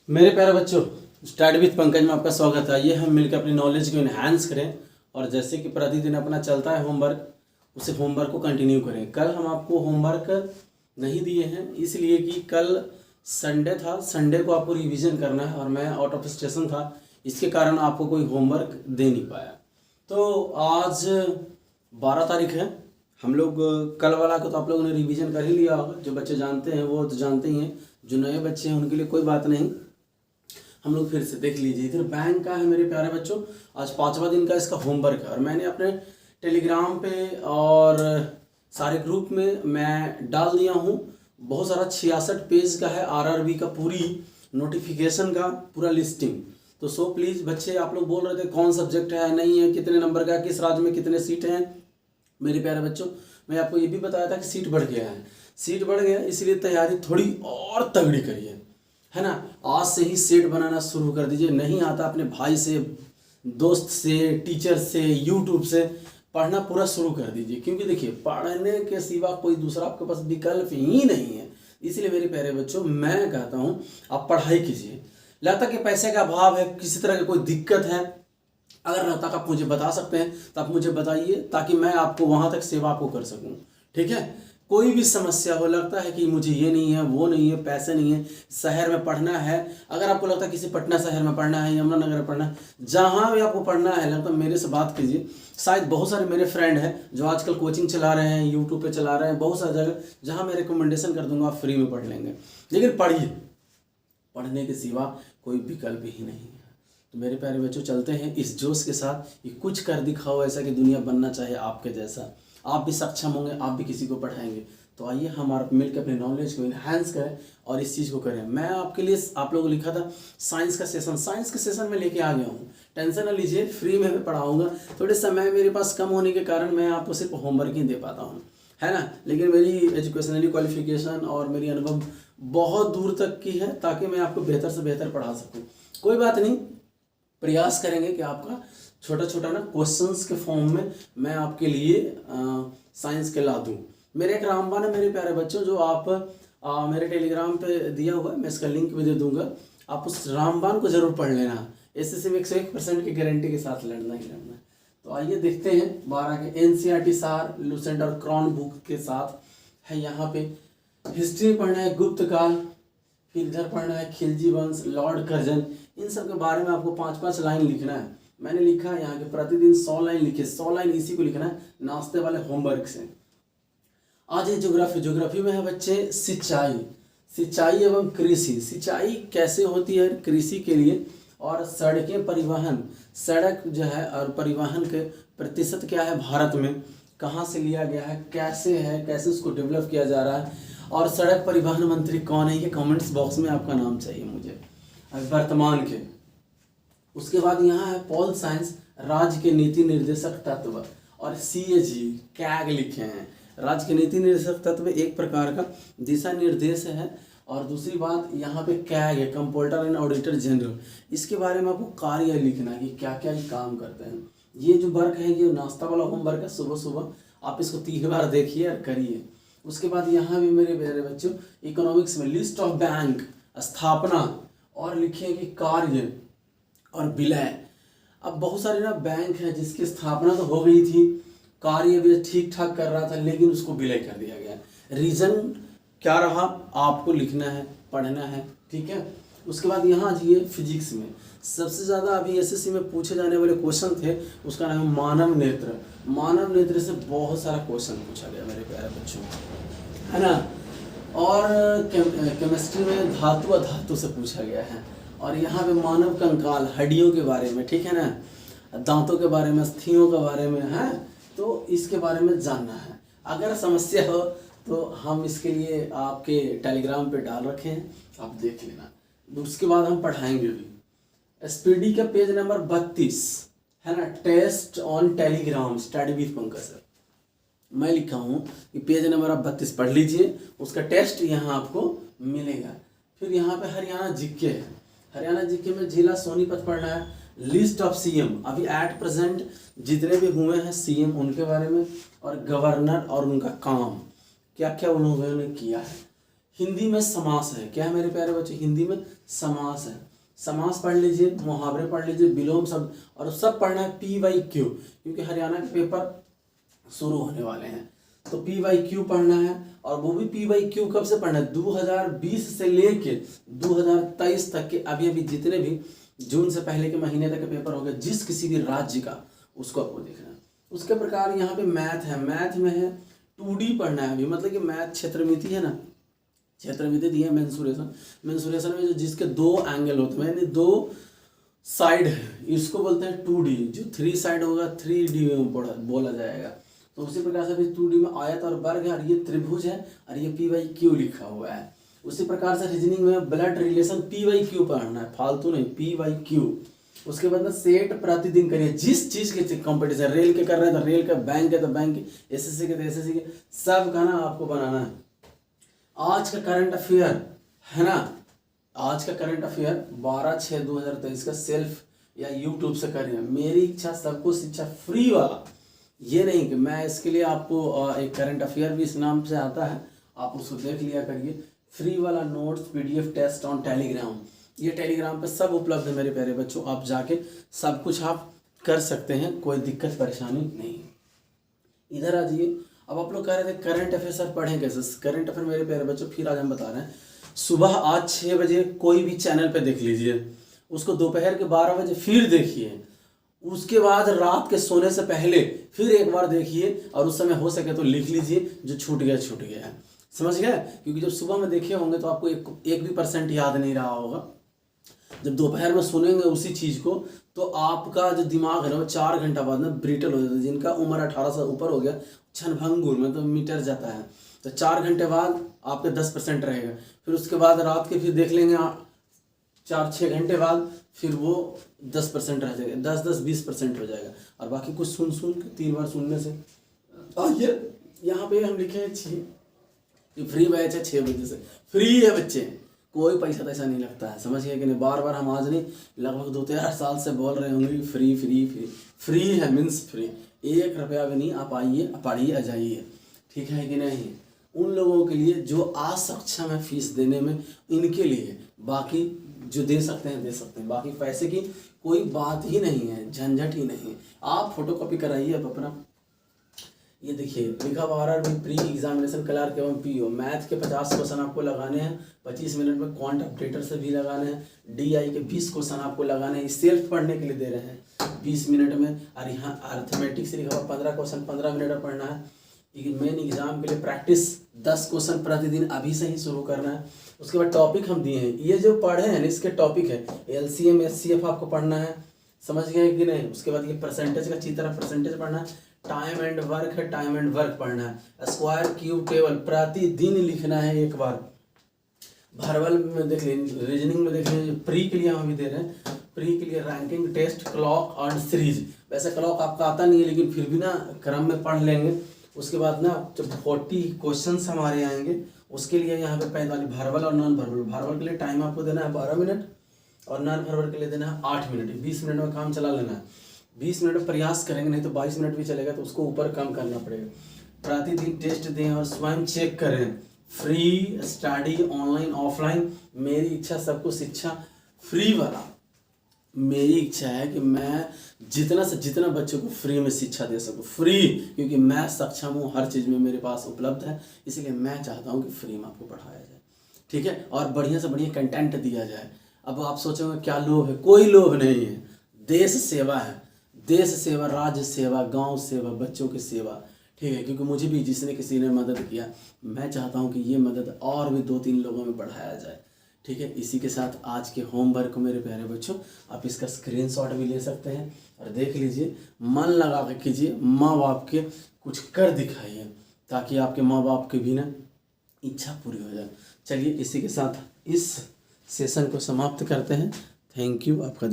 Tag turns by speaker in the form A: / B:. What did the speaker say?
A: मेरे प्यारे बच्चों, स्टडी विद पंकज में आपका स्वागत है। आइए हम मिलकर अपनी नॉलेज को इन्हांस करें और जैसे कि प्रतिदिन अपना चलता है होमवर्क, उसे होमवर्क को कंटिन्यू करें। कल हम आपको होमवर्क नहीं दिए हैं इसलिए कि कल संडे था, संडे को आपको रिवीजन करना है और मैं आउट ऑफ स्टेशन था, इसके कारण आपको कोई होमवर्क दे नहीं पाया। तो आज 12 तारीख है। हम लोग कल वाला को तो आप लोगों ने रिवीजन कर ही लिया होगा। जो बच्चे जानते हैं वो तो जानते ही हैं, जो नए बच्चे हैं उनके लिए कोई बात नहीं। हम लोग फिर से देख लीजिए। इधर बैंक का है मेरे प्यारे बच्चों, आज 5वां दिन का इसका होमवर्क है और मैंने अपने टेलीग्राम पे और सारे ग्रुप में मैं डाल दिया हूँ। बहुत सारा 66 पेज का है, आरआरबी का पूरी नोटिफिकेशन का पूरा लिस्टिंग। तो सो प्लीज़ बच्चे, आप लोग बोल रहे थे कौन सब्जेक्ट है, नहीं है, कितने नंबर का, किस राज्य में कितने सीट हैं। मेरे प्यारे बच्चों, मैं आपको ये भी बताया था कि सीट बढ़ गया है, सीट बढ़ गया इसलिए तैयारी थोड़ी और तगड़ी करिए, है ना। आज से ही सेट बनाना शुरू कर दीजिए। नहीं आता अपने भाई से, दोस्त से, टीचर से, यूट्यूब से पढ़ना पूरा शुरू कर दीजिए, क्योंकि देखिए पढ़ने के सिवा कोई दूसरा आपके पास विकल्प ही नहीं है। इसलिए मेरे प्यारे बच्चों, मैं कहता हूँ आप पढ़ाई कीजिए। लगता कि पैसे का अभाव है, किसी तरह की कोई दिक्कत है, अगर रहता तो आप मुझे बता सकते हैं, तो आप मुझे बताइए ताकि मैं आपको वहाँ तक सेवा आपको कर सकूँ। ठीक है, कोई भी समस्या हो, लगता है कि मुझे ये नहीं है, वो नहीं है, पैसे नहीं है, शहर में पढ़ना है, अगर आपको लगता है किसी पटना शहर में पढ़ना है, यमुनानगर में पढ़ना है, जहाँ भी आपको पढ़ना है, लगता है मेरे से बात कीजिए। शायद बहुत सारे मेरे फ्रेंड हैं जो आजकल कोचिंग चला रहे हैं, यूट्यूब पे चला रहे हैं, बहुत सारी जगह जहाँ मैं रिकमेंडेशन कर दूंगा, आप फ्री में पढ़ लेंगे। लेकिन पढ़िए, पढ़ने के सिवा कोई विकल्प ही नहीं है। तो मेरे प्यारे बच्चों, चलते हैं इस जोश के साथ कि कुछ कर दिखाओ ऐसा कि दुनिया बनना चाहे आपके जैसा। आप भी सक्षम होंगे, आप भी किसी को पढ़ाएंगे। तो आइए हम मिलकर अपने नॉलेज को इन्हांस करें और इस चीज़ को करें। मैं आपके लिए आप लोगों को लिखा था साइंस का सेशन, साइंस के सेशन में लेके आ गया हूँ। टेंशन ना लीजिए, फ्री में मैं पढ़ाऊँगा। थोड़े समय मेरे पास कम होने के कारण मैं आपको सिर्फ होमवर्क ही दे पाता हूँ, है ना। लेकिन मेरी एजुकेशनली क्वालिफिकेशन और मेरी अनुभव बहुत दूर तक की है, ताकि मैं आपको बेहतर से बेहतर पढ़ा सकूँ। कोई बात नहीं, प्रयास करेंगे कि आपका छोटा छोटा ना क्वेश्चंस के फॉर्म में मैं आपके लिए साइंस के ला दूँ। मेरे एक रामबाण है मेरे प्यारे बच्चों, जो आप मेरे टेलीग्राम पे दिया हुआ है, मैं इसका लिंक भी दे दूंगा। आप उस रामबाण को जरूर पढ़ लेना। एसएससी में 101% की गारंटी के साथ लड़ना ही लड़ना है। तो आइए देखते हैं 12 के एनसीईआरटी सार लुसेंट और क्रॉन बुक के साथ है। यहाँ पे हिस्ट्री पढ़ना है, गुप्त काल, फिर इधर पढ़ना है खिलजी वंश, लॉर्ड कर्जन, इन सब के बारे में आपको 5-5 लाइन लिखना है। मैंने लिखा है यहाँ के प्रतिदिन 100 लाइन लिखे, 100 लाइन इसी को लिखना है नाश्ते वाले होमवर्क से। आज ये ज्योग्राफी में है बच्चे सिंचाई, सिंचाई एवं कृषि। सिंचाई कैसे होती है कृषि के लिए, और सड़कें, परिवहन, सड़क जो है और परिवहन के प्रतिशत क्या है भारत में, कहाँ से लिया गया है, कैसे उसको डेवलप किया जा रहा है, और सड़क परिवहन मंत्री कौन है, ये कमेंट्स बॉक्स में आपका नाम चाहिए मुझे वर्तमान के। उसके बाद यहाँ है पॉल साइंस, राज्य के नीति निर्देशक तत्व, और सीएजी कैग लिखे हैं। राज्य के नीति निर्देशक तत्व एक प्रकार का दिशा निर्देश है, और दूसरी बात यहाँ पे कैग है, कंप्ट्रोलर एंड ऑडिटर जनरल। इसके बारे में आपको कार्य लिखना है कि क्या क्या काम करते हैं। ये जो वर्क है, ये नाश्ता वाला होमवर्क है, सुबह सुबह आप इसको 3 बार देखिए और करिए। उसके बाद यहाँ भी मेरे प्यारे बच्चों, इकोनॉमिक्स में लिस्ट ऑफ बैंक, स्थापना, और लिखिए कि कार्य और विलय। अब बहुत सारे ना बैंक है जिसकी स्थापना तो हो गई थी, कार्य भी ठीक ठाक कर रहा था, लेकिन उसको विलय कर दिया गया। रीजन क्या रहा आपको लिखना है, पढ़ना है, ठीक है। उसके बाद यहाँ जाइए फिजिक्स में सबसे ज़्यादा अभी एसएससी में पूछे जाने वाले क्वेश्चन थे, उसका नाम है मानव नेत्र। मानव नेत्र से बहुत सारा क्वेश्चन पूछा गया मेरे प्यारे बच्चों, है ना। और केमिस्ट्री में धातु अधातु से पूछा गया है। और यहाँ पे मानव कंकाल, हड्डियों के बारे में, ठीक है ना, दांतों के बारे में, अस्थियों के बारे में है, तो इसके बारे में जानना है। अगर समस्या हो तो हम इसके लिए आपके टेलीग्राम पे डाल रखे हैं, आप देख लेना। उसके बाद हम पढ़ाएंगे भी। एसपीडी का पेज नंबर 32 है ना, test on Telegram study with Pankaj sir. मैं लिखा हूँ कि पेज नंबर आप 32 पढ़ लीजिए, उसका टेस्ट यहाँ आपको मिलेगा। फिर यहाँ पे हरियाणा जीके है, हरियाणा जीके में जिला सोनीपत पढ़ना है। लिस्ट ऑफ सीएम, अभी एट प्रेजेंट जितने भी हुए हैं सीएम उनके बारे में, और गवर्नर और उनका काम, क्या क्या उन्होंने किया है। हिंदी में समास है। क्या है मेरे प्यारे बच्चे? हिंदी में समास है। समास पढ़ लीजिए, मुहावरे पढ़ लीजिए, विलोम शब्द, और सब पढ़ना है PYQ, क्योंकि हरियाणा के पेपर शुरू होने वाले हैं। तो PYQ पढ़ना है, और वो भी PYQ कब से पढ़ना है? 2020 से लेके 2023 तक के अभी अभी जितने भी जून से पहले के महीने तक के पेपर हो गए, जिस किसी भी राज्य का, उसको आपको देखना है। उसके प्रकार यहाँ पे मैथ है। मैथ में है 2D पढ़ना है अभी, मतलब कि मैथ क्षेत्रमिति है ना, क्षेत्रमिति दी है। मेंसुरेशन, मेंसुरेशन में जो जिसके 2 एंगल होते हैं, यानी 2 साइड है, इसको बोलते हैं 2D। जो 3 साइड होगा 3D में बोला जाएगा। तो उसी प्रकार से भी 2D में आयत और वर्ग है, और ये त्रिभुज है, और ये PYQ लिखा हुआ है। उसी प्रकार से रीजनिंग में ब्लड रिलेशन PYQ पढ़ना है, फालतू नहीं, PYQ। उसके बाद में सेट प्रतिदिन करिए, जिस चीज़ के कंपटीशन, रेल के कर रहे हैं तो रेल का, बैंक के तो बैंक के, SSC के तो SSC के, सब का ना आपको बनाना है। आज का करंट अफेयर है ना, आज का करंट अफेयर 12/6/2023 का सेल्फ या यूट्यूब से करिए। मेरी इच्छा सबको शिक्षा फ्री वाला, ये नहीं कि मैं इसके लिए आपको एक करंट अफेयर भी इस नाम से आता है, आप उसको देख लिया करिए। फ्री वाला notes, PDF test on Telegram, ये टेलीग्राम पे सब उपलब्ध है मेरे प्यारे बच्चों। आप जाके सब कुछ आप कर सकते हैं, कोई दिक्कत परेशानी नहीं। इधर आ जाइए। अब आप लोग कह रहे थे करंट अफेयर सर पढ़ें कैसे? करंट अफेयर मेरे प्यारे बच्चों फिर आज हम बता रहे हैं। सुबह आज 6 बजे कोई भी चैनल पे देख लीजिए, उसको दोपहर के 12 बजे फिर देखिए, उसके बाद रात के सोने से पहले फिर एक बार देखिए, और उस समय हो सके तो लिख लीजिए, जो छूट गया छूट गया है। समझ गए? क्योंकि जब सुबह में देखे होंगे तो आपको एक भी % याद नहीं रहा होगा। जब दोपहर में सुनेंगे उसी चीज़ को, तो आपका जो दिमाग है ना, वो 4 घंटा बाद में ब्रिटल हो जाता है। जिनका उम्र 18 से ऊपर हो गया, क्षणभंगुर मतलब मिटर जाता है, तो 4 घंटे बाद आपके 10% रहेगा। फिर उसके बाद रात के फिर देख लेंगे 4-6 घंटे बाद, फिर वो 10% रह जाएगा, 10-20% हो जाएगा। और बाकी कुछ सुन के 3 बार सुनने से। ये यहाँ पे हम लिखे हैं 6, फ्री बैच है 6 बजे से, फ्री है बच्चे, कोई पैसा तैसा नहीं लगता है। समझ गए कि नहीं? बार बार हम आज नहीं, लगभग 2-4 साल से बोल रहे होंगे फ्री फ्री फ्री। फ्री है मीन्स फ्री, 1 रुपया भी नहीं। आप आइए, पढ़िए, आ जाइए, ठीक है कि नहीं? उन लोगों के लिए जो असक्षम है फीस देने में, इनके लिए। बाकी जो दे सकते हैं दे सकते हैं, बाकी पैसे की कोई बात ही नहीं है, झंझट ही नहीं है। आप फोटोकॉपी कराइए अब अपना। ये देखिए लिखा हुआ RRB प्री एग्जामिनेशन क्लर्क एवं PO, मैथ के 50 क्वेश्चन आपको लगाने हैं 25 मिनट में, क्वांट अपडेटर से भी लगाने हैं, DI के 20 क्वेश्चन आपको लगाने हैं, सेल्फ पढ़ने के लिए दे रहे हैं 20 मिनट में। और यहाँ अर्थमेटिक से लिखा हुआ 15 क्वेश्चन 15 मिनट में पढ़ना है। मेन एग्जाम के लिए प्रैक्टिस 10 क्वेश्चन प्रतिदिन अभी से ही शुरू करना है। उसके बाद टॉपिक हम दिए हैं, ये जो पढ़े हैं इसके टॉपिक है LCM SCF आपको पढ़ना है। समझ गए कि नहीं? उसके बाद ये परसेंटेज का अच्छी तरह परसेंटेज पढ़ना है। टाइम एंड वर्क है, टाइम एंड वर्क पढ़ना है। स्क्वायर क्यूब टेबल प्रतिदिन लिखना है एक बार। भरवल में देख लीजिए, रीजनिंग में देख लीजिए, प्री के लिए हम भी दे रहे हैं। प्री के लिए रैंकिंग टेस्ट, क्लॉक और सीरीज। वैसे क्लॉक आपका आता नहीं है, लेकिन फिर भी ना क्रम में पढ़ लेंगे। उसके बाद ना जब 40 क्वेश्चन हमारे आएंगे, उसके लिए यहाँ पे 45 भरवल और नॉन भरवल। भरवल के लिए टाइम आपको देना है 12 मिनट, और नॉन भरवल के लिए देना है 8 मिनट। 20 मिनट में काम चला लेना है। 20 मिनट प्रयास करेंगे, नहीं तो 22 मिनट भी चलेगा, तो उसको ऊपर कम करना पड़ेगा। प्रतिदिन टेस्ट दें और स्वयं चेक करें। फ्री स्टडी, ऑनलाइन ऑफलाइन, मेरी इच्छा सबको शिक्षा फ्री वाला। मेरी इच्छा है कि मैं जितना से जितना बच्चों को फ्री में शिक्षा दे सकूं, फ्री, क्योंकि मैं सक्षम हूँ, हर चीज़ में मेरे पास उपलब्ध है। इसलिए मैं चाहता हूँ कि फ्री में आपको पढ़ाया जाए, ठीक है, और बढ़िया से बढ़िया कंटेंट दिया जाए। अब आप सोचोगे क्या लोभ है? कोई लोभ नहीं है। देश सेवा है, देश सेवा, राज्य सेवा, गांव सेवा, बच्चों की सेवा, ठीक है। क्योंकि मुझे भी जिसने किसी ने मदद किया, मैं चाहता हूं कि ये मदद और भी 2-3 लोगों में बढ़ाया जाए, ठीक है। इसी के साथ आज के होमवर्क को मेरे प्यारे बच्चों, आप इसका स्क्रीनशॉट भी ले सकते हैं और देख लीजिए। मन लगा के कीजिए, माँ बाप के कुछ कर दिखाइए, ताकि आपके माँ बाप की भी ना इच्छा पूरी हो जाए। चलिए इसी के साथ इस सेशन को समाप्त करते हैं। थैंक यू, आपका दिन